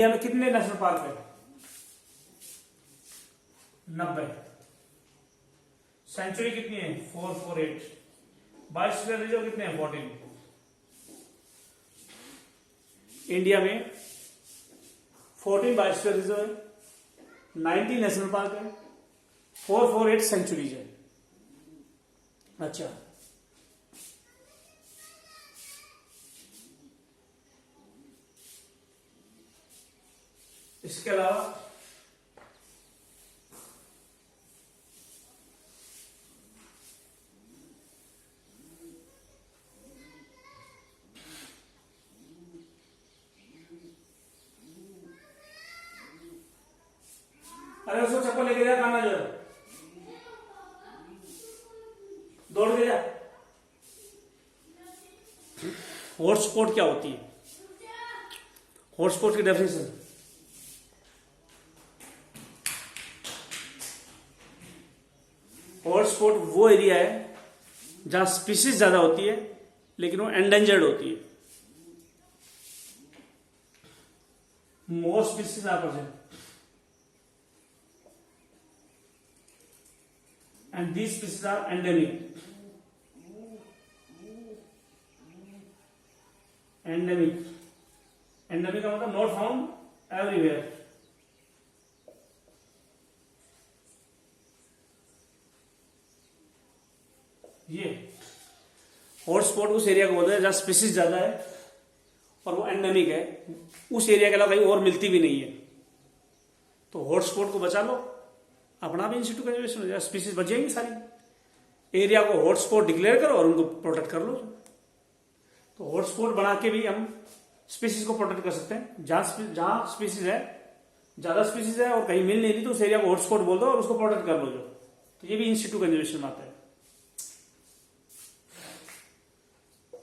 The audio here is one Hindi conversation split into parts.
इंडिया में कितने नेशनल पार्क है? 90। सेंचुरी कितनी है? 448। बायोस्फीयर रिजर्व कितने हैं? 14। इंडिया में 14 बायोस्फीयर रिजर्व है, 90 नेशनल पार्क है, 448 सेंचुरीज है। अच्छा, इसके अलावा अरे उसको चप्पल लेके जा, खाना जो है दौड़ के जा। हॉटस्पॉट क्या होती है? हॉटस्पॉट की डेफिनेशन, हॉटस्पॉट वो एरिया है जहां स्पीसीज ज्यादा होती है लेकिन वो एंडेंजर्ड होती है। Most species are present and these species are endemic. Endemic का मतलब not found everywhere. ये हॉटस्पॉट उस एरिया को बोलते हैं जहां स्पीसीज ज्यादा है और वो एंडेमिक है, उस एरिया के अलावा कहीं और मिलती भी नहीं है। तो हॉटस्पॉट को बचा लो, अपना भी इंस्टीट्यूट कंजर्वेशन हो जाए, स्पीसीज बच जाएंगी सारी। एरिया को हॉटस्पॉट डिक्लेयर करो और उनको प्रोटेक्ट कर लो। तो हॉटस्पॉट बना के भी हम स्पीसीज को प्रोटेक्ट कर सकते हैं। जहां स्पीसीज है, ज्यादा स्पीसीज है और कहीं मिल नहीं रही तो उस एरिया को हॉटस्पॉट बोल दो और उसको प्रोटेक्ट कर लो जो। तो ये भी इंस्टीट्यूट कंजर्वेशन में आता है।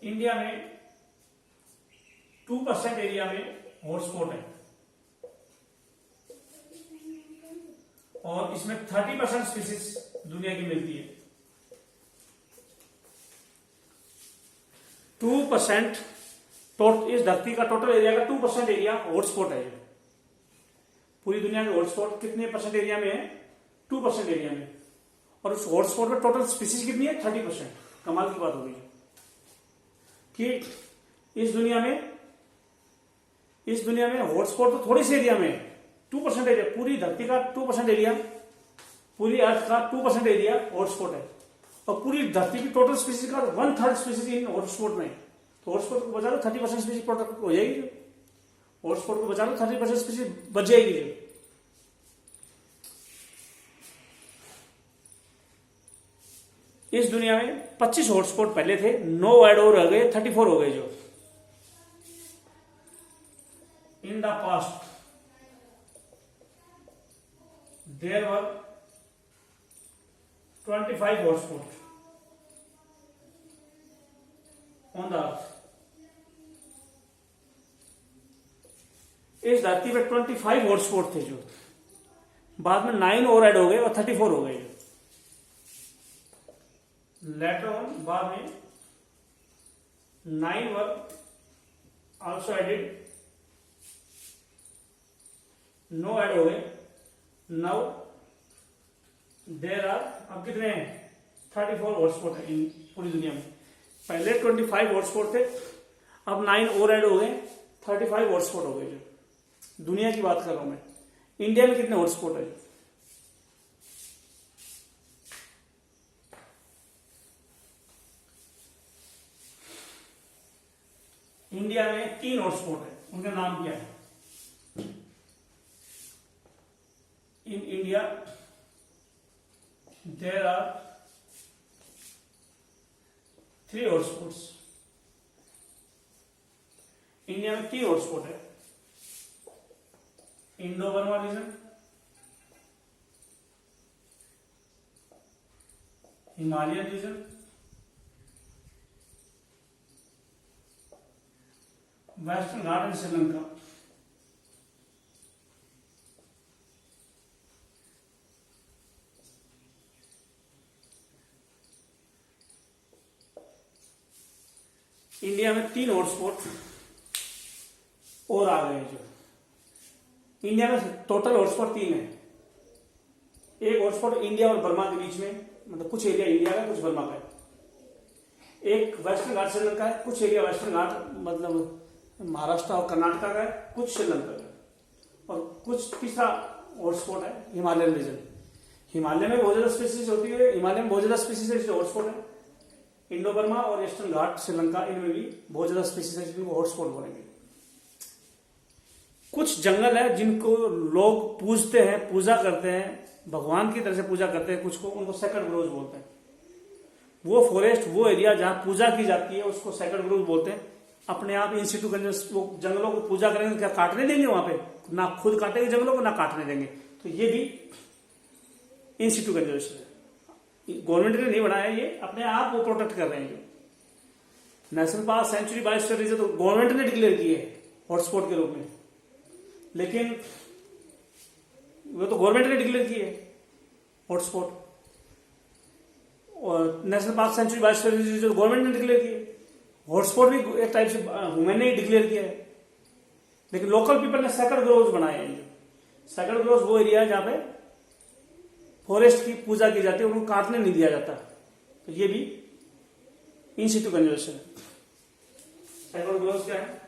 इंडिया में 2% एरिया में हॉटस्पॉट है और इसमें 30% स्पीसीज दुनिया की मिलती है। 2% इस धरती का टोटल एरिया का 2% एरिया हॉटस्पॉट है। पूरी दुनिया में हॉटस्पॉट कितने परसेंट एरिया में है? 2% एरिया में। और उस हॉटस्पॉट में टोटल स्पीसीज कितनी है? 30%। कमाल की बात होगी कि इस दुनिया में हॉटस्पॉट तो थोड़ी सी एरिया में है, 2% एरिया, पूरी धरती का 2% एरिया, पूरी अर्थ का 2% एरिया हॉटस्पॉट है और पूरी धरती की टोटल स्पीसीज का 1/3 स्पीसीज इन हॉटस्पॉट में। तो हॉटस्पॉट को बचा लो, 30% स्पीसीज प्रोटेक्ट हो जाएगी। हॉटस्पॉट को बचा लो, 30% स्पीसीज बच जाएगी। इस दुनिया में 25 हॉटस्पॉट पहले थे, 9 ऐड और रह गए, 34 हो गए जो। In the past there were 25 hotspots on the earth. इस धरती पे 25 हॉटस्पॉट थे जो, बाद में 9 और ऐड हो गए और 34 हो गए। लेटर ऑन बाद में 9 वर आल्सो एडेड, 9 ऐड हो गए। नाउ देर आर, अब कितने हैं? 34 हॉटस्पॉट है इन पूरी दुनिया में। पहले 25 हॉटस्पॉट थे, अब 9 और ऐड हो गए, 35 हॉटस्पॉट हो गए जो। दुनिया की बात कर रहा हूं मैं। इंडिया में कितने हॉटस्पॉट है? इंडिया में 3 हॉटस्पॉट है, उनका नाम क्या है? In India, there are 3 hotspots. India में 3 हॉटस्पॉट है। Indo Burma region, Himalayan region, Western Ghat and Sri Lanka. India में 3 हॉटस्पॉट और आ गए जो। इंडिया में टोटल हॉटस्पॉट 3 है। एक हॉटस्पॉट इंडिया और बर्मा के बीच में, मतलब कुछ एरिया इंडिया का कुछ बर्मा का है। एक वेस्टर्न घाट श्रीलंका है, कुछ एरिया वेस्टर्न घाट मतलब महाराष्ट्र और कर्नाटका का है, कुछ श्रीलंका का है, और कुछ तीसरा हॉटस्पॉट है हिमालयन रीजन। हिमालय में बहुत ज्यादा स्पीसीज होती है, हिमालय में बहुत ज्यादा स्पीसीज है, हॉटस्पॉट है। इंडो बर्मा और वेस्टर्न घाट श्रीलंका, इनमें भी बहुत ज्यादा स्पीसीज है, जिनको हॉटस्पॉट बोलेंगे। कुछ जंगल है जिनको लोग पूजते हैं, पूजा करते हैं, भगवान की तरह से पूजा करते हैं, कुछ को उनको सेक्रेड ग्रोव्स बोलते हैं। वो फॉरेस्ट, वो एरिया जहां पूजा की जाती है उसको सेक्रेड ग्रोव्स बोलते हैं। अपने आप इन सिटू वो जंगलों को पूजा करेंगे, क्या काटने देंगे वहां पे? ना खुद काटेंगे जंगलों को, ना काटने देंगे। तो ये भी इन सिटू कंजर्वेशन है, गवर्नमेंट ने नहीं बनाया, ये अपने आप वो प्रोटेक्ट कर रहे हैं। जो national park, sanctuary, biosphere reserve तो गवर्नमेंट ने डिक्लेयर किए हॉटस्पॉट के रूप में, लेकिन वो तो गवर्नमेंट ने डिक्लेयर किए हॉटस्पॉट। और national park, sanctuary, biosphere reserve government ने डिक्लेयर किए। हॉटस्पॉट भी एक टाइप से ह्यूमन ने ही डिक्लेयर किया है, लेकिन लोकल पीपल ने सेक्रेड ग्रोव्स बनाए हैं। सेक्रेड ग्रोव्स वो एरिया है जहां पे फॉरेस्ट की पूजा की जाती है, उनको काटने नहीं दिया जाता। तो ये भी इन सिटू कंजर्वेशन है। सेक्रेड ग्रोव्स क्या है?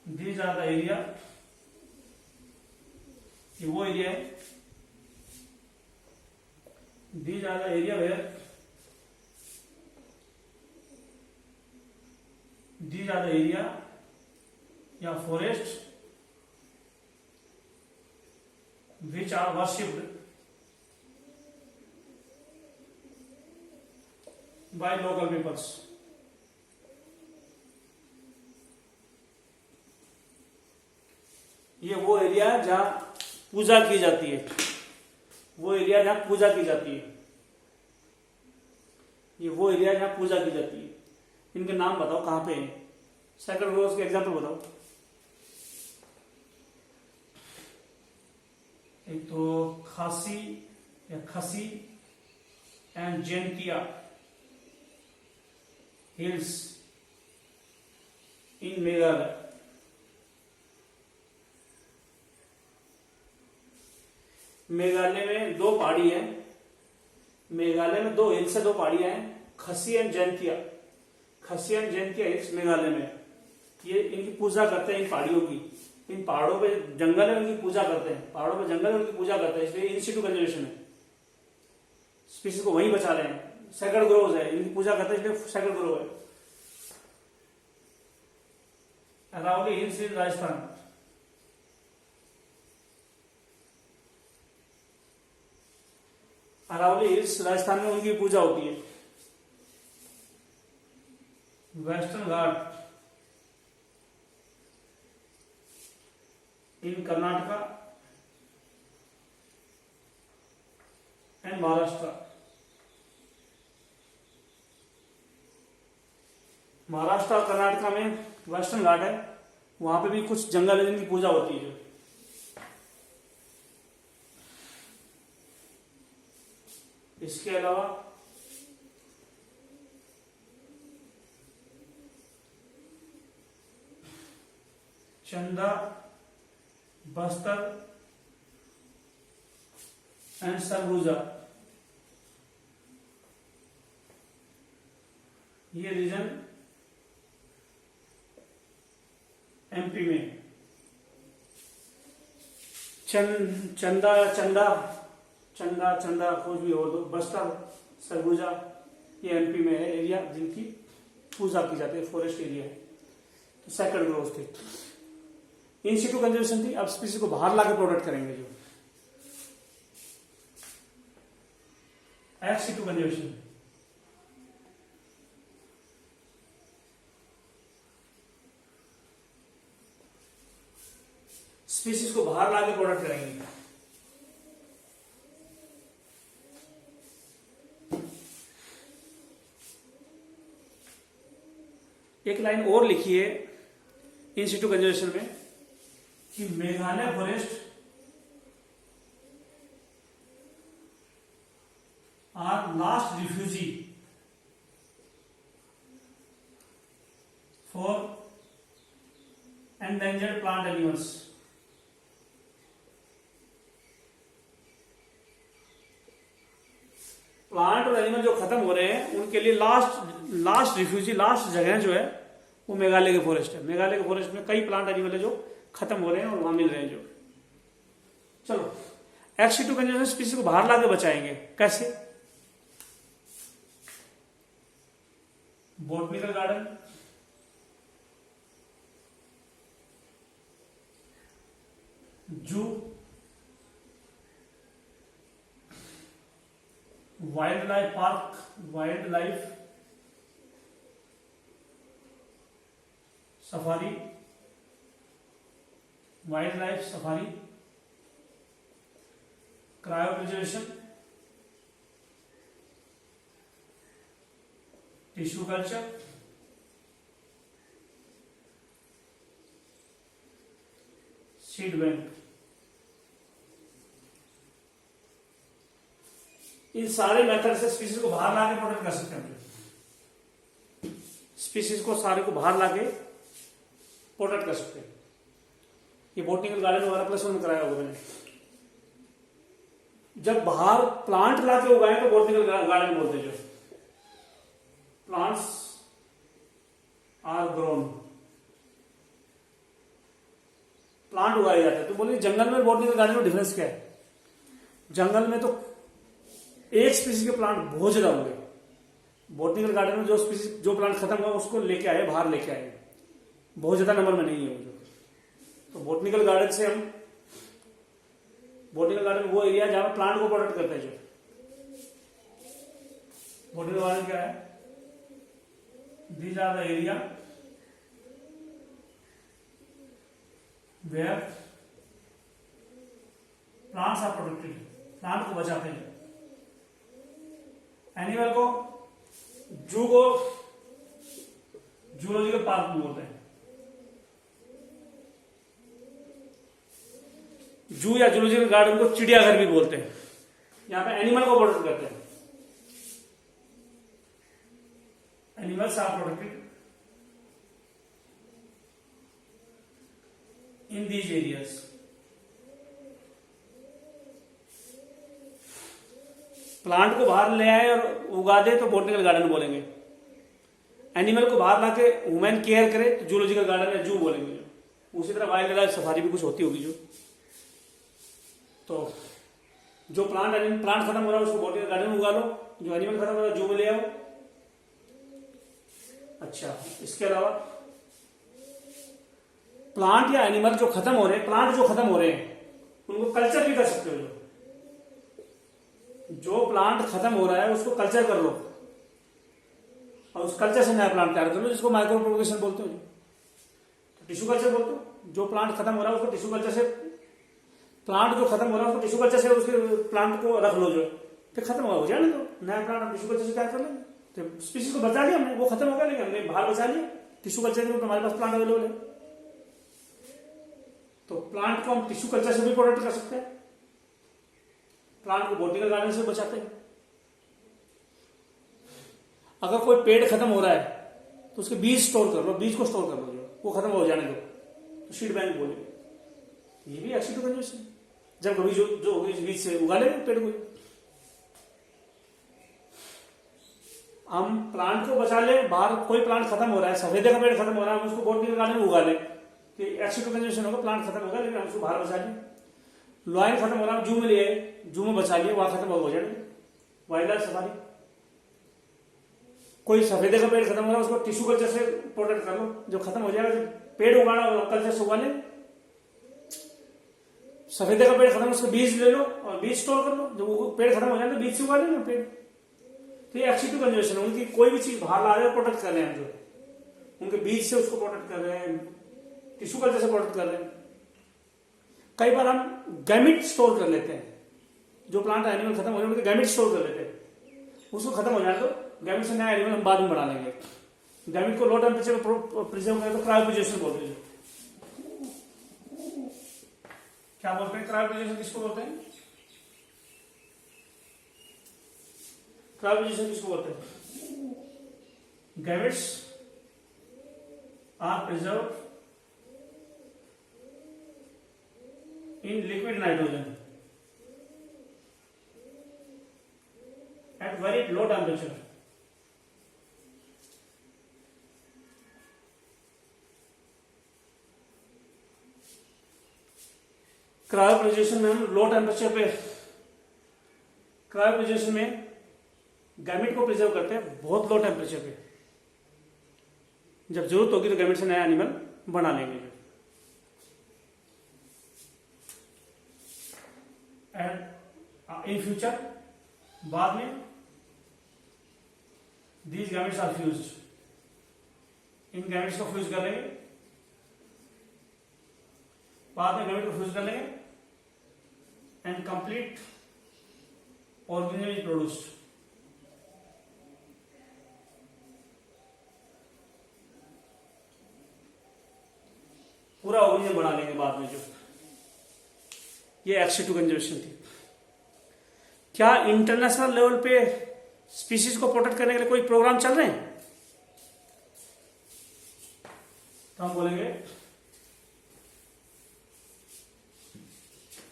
दीज आर द एरिया, ये वो एरिया है, these are the area where these are the area या forest which are worshipped by local peoples। ये वो एरिया जहां पूजा की जाती है, वो एरिया जहां पूजा की जाती है, ये वो एरिया जहां पूजा की जाती है। इनके नाम बताओ कहां पे हैं? सेक्रेड ग्रोव्स के एग्जांपल बताओ। एक तो खासी या खसी एंड जैंतिया हिल्स इन मेघालय। मेघालय में दो पहाड़ी है, मेघालय में दो हिल्स है, दो पहाड़ियां हैं, खसी एंड जैंतिया। खसी एंड जैंतिया हिल्स मेघालय में, ये इनकी पूजा करते हैं, इन पहाड़ियों की। इन पहाड़ों पे जंगल है, उनकी पूजा करते हैं, पहाड़ों पे जंगल है, उनकी पूजा करते हैं, इसलिए इन सिटू कंजर्वेशन है। स्पीसीज को वहीं बचा रहे हैं। सेक्रेड ग्रोव्स है, इनकी पूजा करते हैं, इसलिए सेक्रेड ग्रोव है। अरावली हिल्स इन राजस्थान, अरावली हिल्स राजस्थान में उनकी पूजा होती है। Western Ghat in Karnataka and Maharashtra. Maharashtra और कर्नाटका में वेस्टर्न घाट है, वहां पे भी कुछ जंगल है जिनकी पूजा होती है। इसके अलावा चंदा, बस्तर एंड सरगुजा, ये रीजन एमपी में। चंदा चंदा चंदा चंदा कुछ भी हो दो, बस्तर, सरगुजा, ये एमपी में है एरिया जिनकी पूजा की जाती है, फॉरेस्ट एरिया है। तो सेक्रेड ग्रोव्स थे, इन सिटू कंजर्वेशन थी। अब स्पीसीज को बाहर लाके प्रोटेक्ट करेंगे, जो एक्स सिटू कंजर्वेशन। स्पीसीज को बाहर लाके प्रोटेक्ट करेंगे। एक लाइन और लिखी है इन सिटू कंजर्वेशन में कि Meghalaya forest are last refugee for endangered plant animals, plant और एनिमल जो खत्म हो रहे हैं उनके लिए लास्ट रिफ्यूजी, लास्ट जगह जो है वो मेघालय के फॉरेस्ट है। मेघालय के फॉरेस्ट में कई प्लांट एनिमल है जो खत्म हो रहे हैं और वहां मिल रहे हैं जो। चलो, एक्स2 कंजर्वेशन स्पीसीज को बाहर लाके बचाएंगे कैसे? Botanical garden, zoo, wildlife park, wildlife safari, wildlife safari, cryopreservation, tissue culture, seed bank. इन सारे मेथड से स्पीसीज को बाहर लाके प्रोटेक्ट कर सकते हैं। स्पीसीज को सारे को बाहर लाके प्रोटेक्ट कर सकते हैं। ये बॉटनिकल गार्डन वगैरह प्लस वन कराया होगा मैंने। जब बाहर प्लांट लाके उगाए तो बॉटनिकल गार्डन बोलते हैं। जो प्लांट्स आर ग्रोन, प्लांट उगाए जाते हैं। तो बोलिए जंगल में बॉटनिकल गार्डन में डिफरेंस क्या है? जंगल में तो एक स्पीसीज के प्लांट बहुत ज्यादा होंगे। बॉटनिकल गार्डन में जो स्पीसीज, जो प्लांट खत्म हुआ उसको लेके आए, बाहर लेके आए, बहुत ज्यादा नंबर में नहीं है वो। तो बॉटनिकल गार्डन से हम, बॉटनिकल गार्डन वो एरिया जहां प्लांट को प्रोटेक्ट करता है। जो बॉटनिकल गार्डन क्या है? These are the area where plants are protected, plant को बचाते हैं। एनिमल को, जू को जूलॉजिकल पार्क बोलते हैं। जू या जूलॉजिकल गार्डन को चिड़ियाघर भी बोलते हैं। यहां पे एनिमल को प्रोटेक्ट करते हैं। Animals are protected in these areas. Plant को बाहर ले आए और उगा दे तो बॉटनिकल गार्डन बोलेंगे। एनिमल को बाहर लाके ह्यूमन केयर करे तो जूलॉजिकल गार्डन या जू बोलेंगे। उसी तरह वाइल्ड लाइफ सफारी भी कुछ होती होगी। जो तो जो प्लांट खत्म हो रहा है उसको बॉटनिकल गार्डन में उगा लो, जो एनिमल खत्म हो रहा है जू में ले आओ। अच्छा, इसके अलावा प्लांट या एनिमल जो खत्म हो रहे हैं, प्लांट जो खत्म हो रहे हैं उनको कल्चर भी कर सकते हो। जो प्लांट खत्म हो रहा है उसको कल्चर कर लो और उस कल्चर से नया प्लांट तैयार कर लो, जिसको माइक्रो प्रोपगेशन बोलते हो। तो टिश्यू कल्चर बोलते हो। जो प्लांट खत्म हो रहा है उसको टिश्यू कल्चर से, प्लांट जो खत्म हो रहा है उसको टिश्यू कल्चर से उसके प्लांट को रख लो, जो फिर खत्म हो जाए ना तो नया प्लांट टिश्यू कल्चर से तैयार कर लेंगे। तो स्पीसीज को बचा लिया हमने, वो खत्म हो गया लेकिन हमने बाहर बचा लिया। टिश्यू कल्चर के रूप में हमारे पास प्लांट अवेलेबल है। तो प्लांट को हम टिश्यू कल्चर से भी प्रोटेक्ट कर सकते हैं। प्लांट को बॉटनिकल गार्डन से बचाते हैं। अगर कोई पेड़ खत्म हो रहा है तो उसके बीज स्टोर कर लो, बीज को स्टोर कर लो, जो वो खत्म हो जाने दो तो सीड बैंक बोलेंगे। ये भी एक्स2 कंजर्वेशन। जब कभी जो होगी बीज से उगा लेंगे पेड़ को। हम प्लांट को बचा ले, बाहर कोई प्लांट खत्म हो रहा है, सफेदे का पेड़ खत्म हो रहा है, हम उसको बॉटनिकल गार्डन में उगा ले, एक्स2 कंजर्वेशन होगा। प्लांट खत्म होगा लेकिन हम उसको बाहर बचा लें। लॉयन खत्म हो रहा है, जू में लिए, जू में बचा लिए, वहां खत्म हो जाएगा। वाइल्ड लाइफ सफारी, कोई सफेदे का पेड़ खत्म हो रहा है उसको टिश्यू कल्चर से प्रोटेक्ट कर लो, जो खत्म हो जाएगा। पेड़ उगाना कल्चर से उगा ले। सफेदे का पेड़ खत्म, उसके बीज ले लो और बीज स्टोर कर लो, जब पेड़ खत्म हो जाए तो बीज से उगा लेना पेड़। तो ये एक्स2 कंजर्वेशन है। उनकी कोई भी चीज बाहर ला रहे हैं प्रोटेक्ट कर रहे हैं। जो उनके बीज से उसको प्रोटेक्ट कर रहे हैं, टिश्यू कल्चर से प्रोटेक्ट कर रहे हैं। कई बार हम गैमिट स्टोर कर लेते हैं। जो प्लांट एनिमल खत्म हो रहे हैं उनके गैमिट स्टोर कर लेते हैं। उसको खत्म हो जाए तो गैमिट से नया एनिमल हम बाद में बना लेंगे। गैमिट को लो टेम्परेचर में प्रिजर्व करें तो क्रायोप्रिजर्वेशन बोलते हैं। क्या बोलते हैं? क्रायोप्रिजर्वेशन किसको बोलते हैं? क्रायोप्रिजर्वेशन किसको बोलते हैं? Gametes are preserve in liquid nitrogen at very low temperature. Cryopreservation में हम लो टेम्परेचर पे, क्रायोप्रेजेशन में गैमेट को प्रिजर्व करते हैं बहुत लो टेम्परेचर पे। जब जरूरत होगी तो गैमेट से नया एनिमल बना लेंगे। एंड इन फ्यूचर बाद में दीज गैमेट्स आर फ्यूज्ड, इन गैमेट्स को फ्यूज कर लेंगे, बाद में गैमेट को फ्यूज कर लेंगे and complete organism is produced. पूरा ऑर्गेनिज्म बना लेंगे बाद में। जो ये एक्स2 कंजर्वेशन थी। क्या इंटरनेशनल लेवल पे स्पीसीज को प्रोटेक्ट करने के लिए कोई प्रोग्राम चल रहे हैं? तो हम बोलेंगे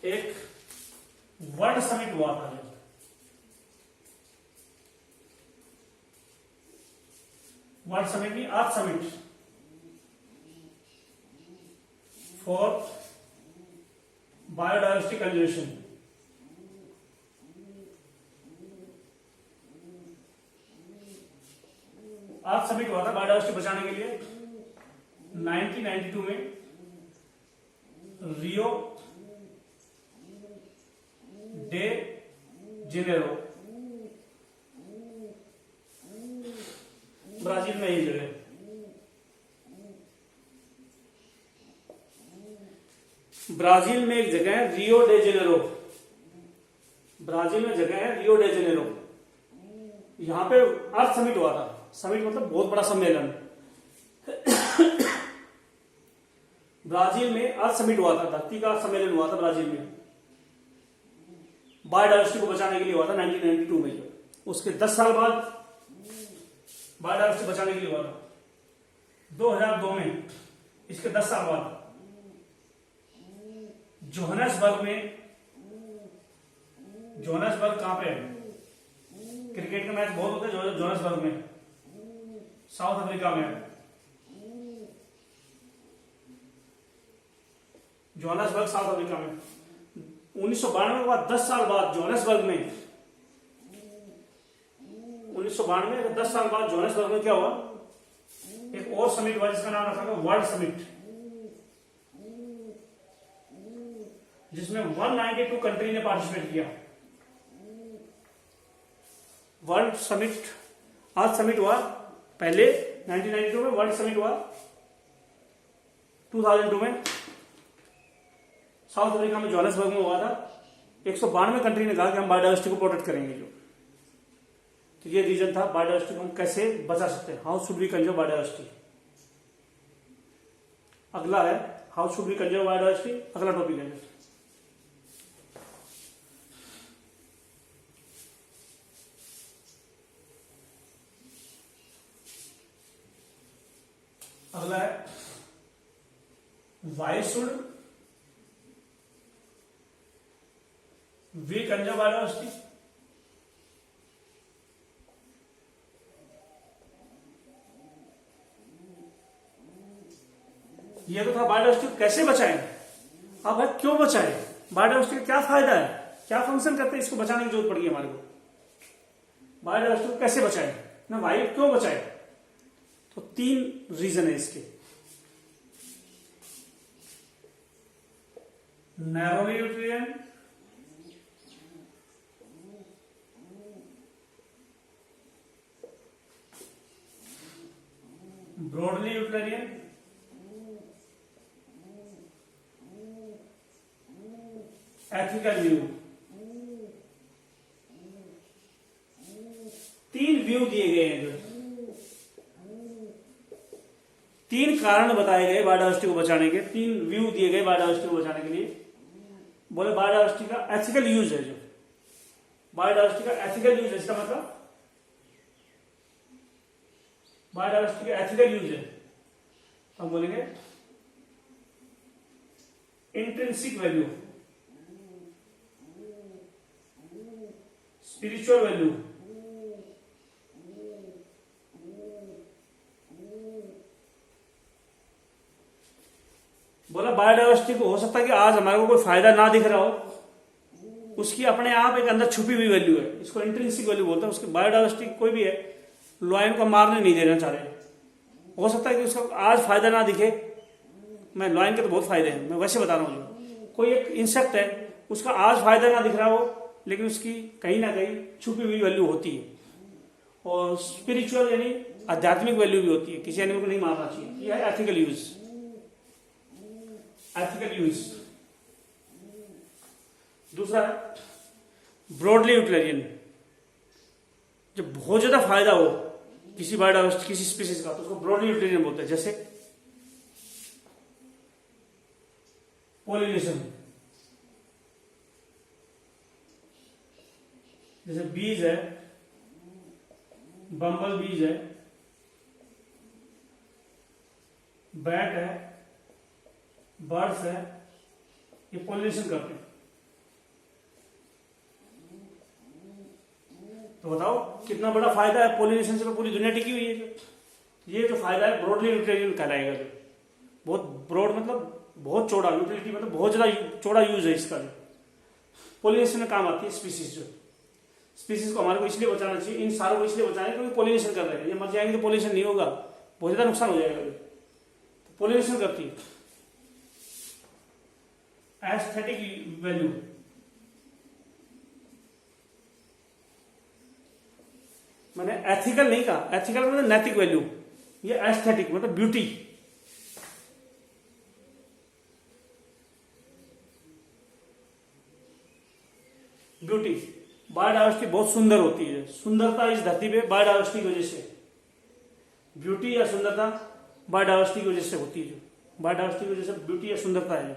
एक वर्ल्ड समिट हुआ था, वर्ल्ड समिट नहीं, earth summit for biodiversity conservation. Earth summit हुआ था बायोडायवर्सिटी बचाने के लिए 1992 में रियो डे जेनेरो, ब्राजील में ही जगह। ब्राजील में एक जगह है रियो डे जेनेरो, ब्राजील में जगह है रियो डे जेनेरो। यहां पे अर्थ समिट हुआ था। समिट मतलब बहुत बड़ा सम्मेलन। ब्राजील में अर्थ समिट हुआ था, धरती का सम्मेलन हुआ था ब्राजील में। बायोडायवर्सिटी को बचाने के लिए हुआ था 1992 में। उसके 10 साल बाद बायोडायवर्सिटी बचाने के लिए हुआ था 2002 में। इसके 10 साल बाद जोहान्सबर्ग में, जोहान्सबर्ग कहां पे है? क्रिकेट का मैच बहुत होता है जोहान्सबर्ग में, साउथ अफ्रीका में। जोहान्सबर्ग साउथ अफ्रीका में 1992 के बाद 10 साल बाद जोहान्सबर्ग में, 1992 के 10 साल बाद जोहान्सबर्ग में क्या हुआ? एक और समिट हुआ जिसका नाम रखा गया वर्ल्ड समिट, जिसमें 192 कंट्री ने पार्टिसिपेट किया। वर्ल्ड समिट, अर्थ समिट हुआ पहले 1992 में, वर्ल्ड समिट हुआ 2002 में साउथ अफ्रीका में जोहान्सबर्ग में हुआ था। 192 कंट्री ने कहा कि हम बायोडायवर्सिटी को प्रोटेक्ट करेंगे। जो तो ये रीजन था बायोडायवर्सिटी को हम कैसे बचा सकते हैं, how should we conserve biodiversity. अगला है how should we conserve biodiversity, अगला टॉपिक है। अगला है why should we conserve biodiversity. ये तो था बायोडायवर्सिटी कैसे बचाएं। अब है क्यों बचाएं, बायोडायवर्सिटी का क्या फायदा है, क्या फंक्शन करते हैं, इसको बचाने की जरूरत पड़ी है हमारे को। बायोडायवर्सिटी को कैसे बचाएं ना, भाई क्यों बचाएं? तो 3 रीजन है इसके। Narrowly utilitarian, broadly utilitarian, ethical view. 3 view दिए गए हैं। जो 3 कारण बताए गए बायोडायवर्सिटी को बचाने के, 3 व्यू दिए गए बायोडायवर्सिटी को बचाने के लिए। बोले बायोडायवर्सिटी का एथिकल यूज है। जो बायोडायवर्सिटी का एथिकल यूज है, इसका मतलब बायोडायवर्सिटी का एथिकल यूज है। हम बोलेंगे इंट्रिंसिक वैल्यू, स्पिरिचुअल वैल्यू, बोला बायोडाइवर्सिटी को हो सकता है कि आज हमारे को कोई फायदा ना दिख रहा हो, उसकी अपने आप एक अंदर छुपी हुई वैल्यू है, इसको इंट्रिंसिक वैल्यू बोलते हैं। उसकी बायोडाइवर्सिटी कोई भी है, लॉयन को मारने नहीं देना चाह रहे, हो सकता है कि उसका आज फायदा ना दिखे। मैं लॉयन के तो बहुत फायदे हैं, मैं वैसे बता रहा हूँ। कोई एक इंसेक्ट है, उसका आज फायदा ना दिख रहा हो, लेकिन उसकी कहीं ना कहीं छुपी हुई वैल्यू होती है। और स्पिरिचुअल यानी आध्यात्मिक वैल्यू भी होती है, किसी एनिमल को नहीं मारना चाहिए। यह है एथिकल यूज, एथिकल यूज। दूसरा है ब्रॉडली यूटिलिटेरियन, जब बहुत ज्यादा फायदा हो किसी बायोडाइवर्सिटी, किसी स्पीसीज का, तो उसको ब्रॉडली यूटिलिटेरियन बोलते हैं। जैसे पॉलिनेशन, जैसे बीज है, बम्बल बीज है, बैट है, बर्ड्स है, ये पॉलिनेशन करते हैं। तो बताओ कितना बड़ा फायदा है पॉलिनेशन से, तो पूरी दुनिया टिकी हुई है। ये जो फायदा है ब्रॉडली यूटिलिटेरियन कहलाएगा। जो बहुत ब्रॉड मतलब बहुत चौड़ा, यूटिलिटी मतलब बहुत ज्यादा चौड़ा यूज है इसका। पॉलिनेशन में काम आती है स्पीसीज। जो स्पीसीज को हमारे को इसलिए बचाना चाहिए, इन सारों को इसलिए बचाना है क्योंकि पॉलिनेशन कर रहे हैं। ये मर जाएंगे तो पॉलिनेशन नहीं होगा, बहुत ज्यादा नुकसान हो जाएगा। तो पॉलिनेशन करती है। एस्थेटिक वैल्यू, मैंने एथिकल नहीं कहा, एथिकल मतलब नैतिक वैल्यू। ये एस्थेटिक मतलब ब्यूटी, ब्यूटी। बायोडाइवर्सिटी बहुत सुंदर होती है। सुंदरता इस धरती पे बायोडाइवर्सिटी की वजह से, ब्यूटी या सुंदरता बायोडाइवर्सिटी की वजह से होती है। जो बायोडाइवर्सिटी की वजह से ब्यूटी या सुंदरता है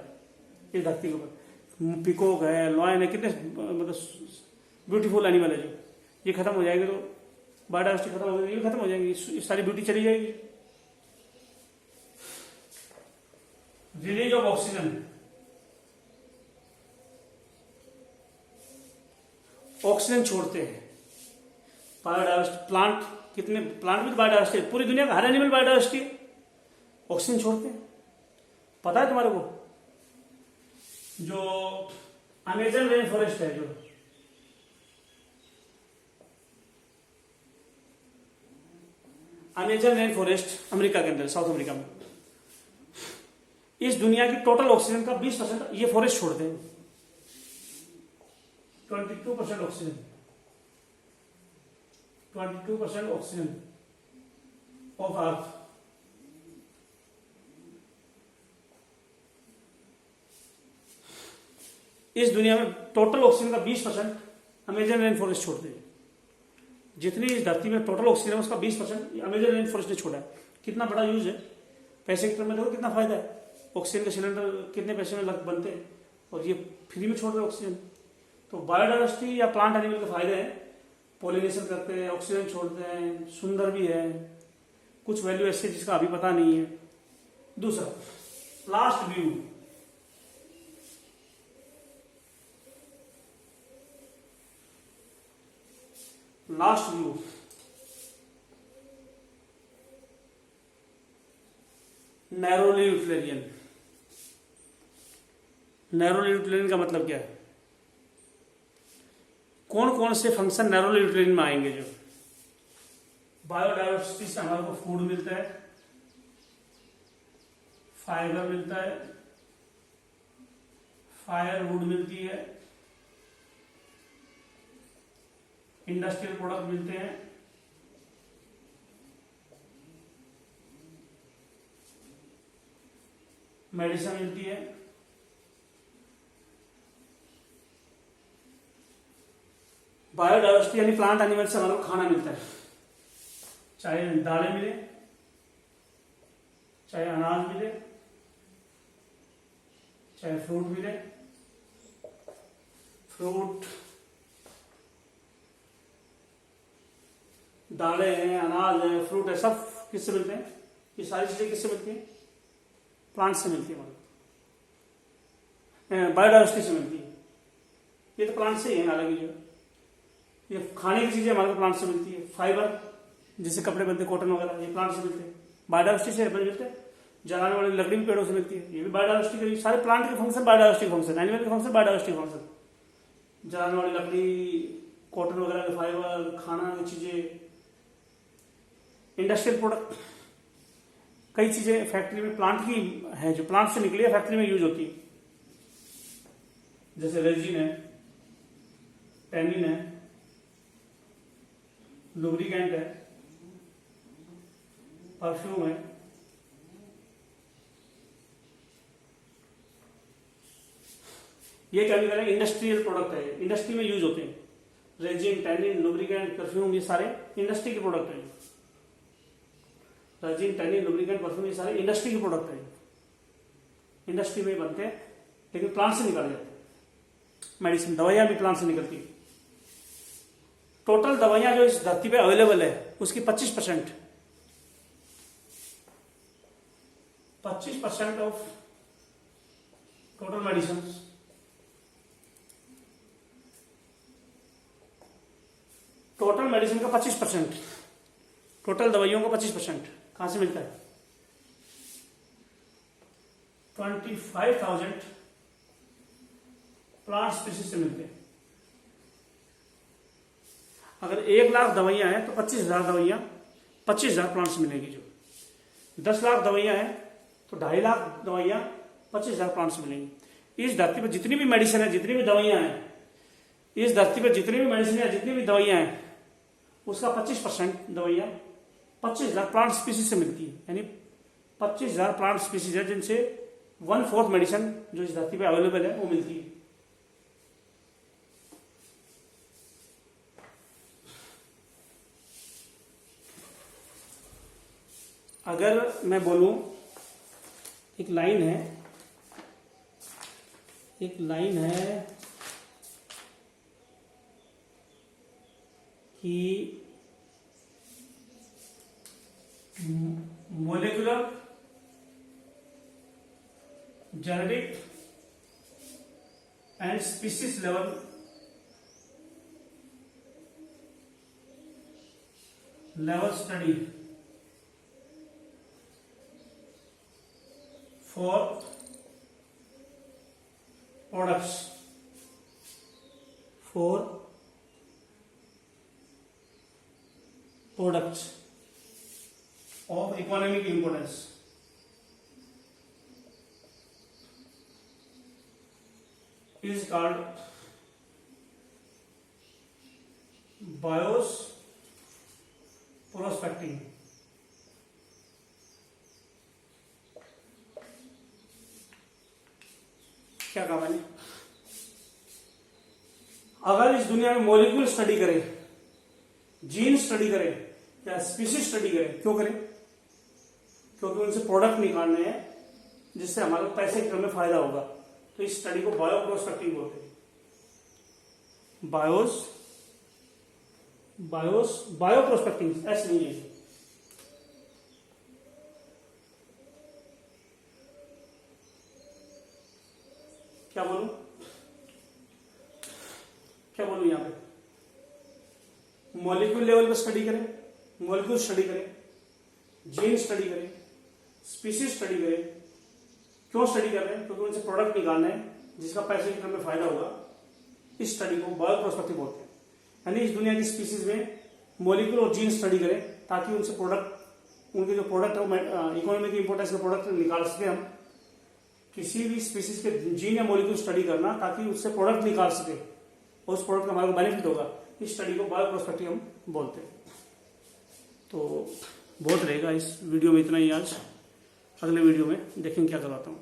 इस धरती के ऊपर। पिकॉक है, लॉयन है, कितने मतलब ब्यूटीफुल एनिमल है। जो ये खत्म हो जाएगी तो बायोडाइवर्सिटी खत्म हो जाएगी, ये खत्म हो जाएगी, सारी ब्यूटी चली जाएगी। रिलीज ऑफ ऑक्सीजन, ऑक्सीजन छोड़ते हैं बायोडाइवर्सिटी। प्लांट, कितने प्लांट भी बायोडाइवर्सिटी, पूरी दुनिया का हर एनिमल बायोडाइवर्सिटी ऑक्सीजन छोड़ते हैं। पता है तुम्हारे को, जो अमेजन रेन फॉरेस्ट है, जो अमेजन रेन फॉरेस्ट अमेरिका के अंदर, साउथ अमेरिका में, इस दुनिया की टोटल ऑक्सीजन का 20% ये फॉरेस्ट छोड़ते हैं। 22% ऑक्सीजन, 22% ऑक्सीजन ऑफ अर्थ। इस दुनिया में टोटल ऑक्सीजन का 20% अमेजन रेन फॉरेस्ट छोड़ते हैं। जितनी इस धरती में टोटल ऑक्सीजन है उसका 20% अमेजन रेन फॉरेस्ट ने छोड़ा है। कितना बड़ा यूज है, पैसे के टर्म में देखो कितना फायदा है। ऑक्सीजन के सिलेंडर कितने पैसे में बनते हैं, और ये फ्री में छोड़ रहे ऑक्सीजन। तो बायोडाइवर्सिटी या प्लांट एनिमल के फायदे हैं, पॉलिनेशन करते हैं, ऑक्सीजन छोड़ते हैं, सुंदर भी है। कुछ वैल्यू ऐसी जिसका अभी पता नहीं है। दूसरा last view, last view narrowly utilitarian. Narrowly utilitarian का मतलब क्या है, कौन कौन से फंक्शन नैरोली यूटिलिटेरियन में आएंगे। जो बायोडाइवर्सिटी से हमारे को फूड मिलता है, फाइबर मिलता है, फायरवुड मिलती है, इंडस्ट्रियल प्रोडक्ट मिलते हैं, मेडिसिन मिलती है, बायोडाइवर्सिटी यानी प्लांट एनिमल से हमारे को खाना मिलता है, चाहे दालें मिले, चाहे अनाज मिले, चाहे फ्रूट मिले। फ्रूट, दालें हैं, अनाज है, फ्रूट है, सब किससे मिलते हैं? ये सारी चीजें किससे मिलती हैं? प्लांट से मिलती है, हमारे बायोडाइवर्सिटी से मिलती है। ये तो प्लांट से ही है, हालांकि जो ये खाने की चीजें हमारे को प्लांट से मिलती है। फाइबर जैसे कपड़े बनते, कॉटन वगैरह, ये प्लांट से मिलते हैं। बायोडाइवर्सिटी से मिलते हैं। जलाने वाली लकड़ी भी पेड़ों से मिलती है, ये भी बायोडाइवर्सिटी के सारे प्लांट के फंक्शन बायोडाइवर्सिटी फंक्शन, एनिमल के फंक्शन बायोडाइवर्सिटी फंक्शन। जलाने वाली लकड़ी, कॉटन वगैरह के फाइबर, खाना की चीजें, इंडस्ट्रियल प्रोडक्ट, कई चीजें फैक्ट्री में प्लांट की है, जो प्लांट से निकली है फैक्ट्री में यूज होती है। जैसे रेजिन है, टैनिन है, लुब्रिकेंट है, परफ्यूम है, ये केमिकल है, इंडस्ट्रियल प्रोडक्ट है, इंडस्ट्री में यूज होते हैं। रेजिन, टैनिन, लुब्रिकेंट, परफ्यूम, ये सारे इंडस्ट्री के प्रोडक्ट हैं। रेजिन, टैनिन, लुब्रिकेंट, परफ्यूम, ये सारे इंडस्ट्री के प्रोडक्ट हैं, इंडस्ट्री में बनते हैं, लेकिन प्लांट से निकाले जाते हैं। मेडिसिन, दवाइयां भी प्लांट से निकलती है। टोटल दवाइयां जो इस धरती पे अवेलेबल है उसकी 25% of total medicine, total medicine का 25%, टोटल दवाइयों का 25% कहां से मिलता है? 25,000 प्लांट स्पीसीज से मिलते हैं। अगर 1 लाख दवाइयां हैं तो 25,000 दवाइयां 25,000 प्लांट से मिलेगी। जो 10 लाख दवाइयां हैं तो 2.5 लाख दवाइयां 25,000 प्लांट से मिलेंगी। इस धरती पर जितनी भी मेडिसिन है, जितनी भी दवाइयां हैं, इस धरती पर जितनी भी मेडिसिन है, जितनी भी दवाइयां हैं, उसका 25% दवाइयां 25,000 प्लांट स्पीसीज से मिलती है। यानी 25,000 प्लांट स्पीसीज है जिनसे 1/4 मेडिसिन जो इस धरती पे अवेलेबल है वो मिलती है। अगर मैं बोलूं, एक लाइन है कि molecular, genetic and species level study for products of economic importance is called bios prospecting। क्या कहा मैंने? अगर इस दुनिया में मॉलिक्यूल स्टडी करें, जीन स्टडी करें या स्पीसीज स्टडी करें, क्यों करें? क्योंकि उनसे प्रोडक्ट निकालने हैं जिससे हमारे पैसे के में फायदा होगा। तो इस स्टडी को बायो प्रोस्पेक्टिंग बोलते हैं। बायो प्रोस्पेक्टिंग ऐसे नहीं है। क्या बोलूं यहां पे? मॉलिक्यूल लेवल पे स्टडी करें, मॉलिक्यूल स्टडी करें, जीन स्टडी करें, स्पीसीज स्टडी करें। क्यों स्टडी कर रहे हैं? क्योंकि उनसे प्रोडक्ट निकालना है जिसका पैसे के में फायदा होगा। इस स्टडी को बायो प्रोस्पेक्टिव बोलते हैं। यानी इस दुनिया की स्पीसीज में मॉलिक्यूल और जीन स्टडी करें ताकि उनसे प्रोडक्ट, उनके जो प्रोडक्ट है इकोनॉमी की इंपोर्टेंस के प्रोडक्ट निकाल सके हम। किसी भी स्पीसीज के जीन या मॉलिक्यूल स्टडी करना ताकि उससे प्रोडक्ट निकाल सके और उस प्रोडक्ट का हमारे को बेनिफिट होगा। इस स्टडी को बायो प्रोस्पेक्टिव हम बोलते हैं। तो बहुत रहेगा इस वीडियो में इतना ही आज। अगले वीडियो में देखेंगे क्या करवाता हूँ।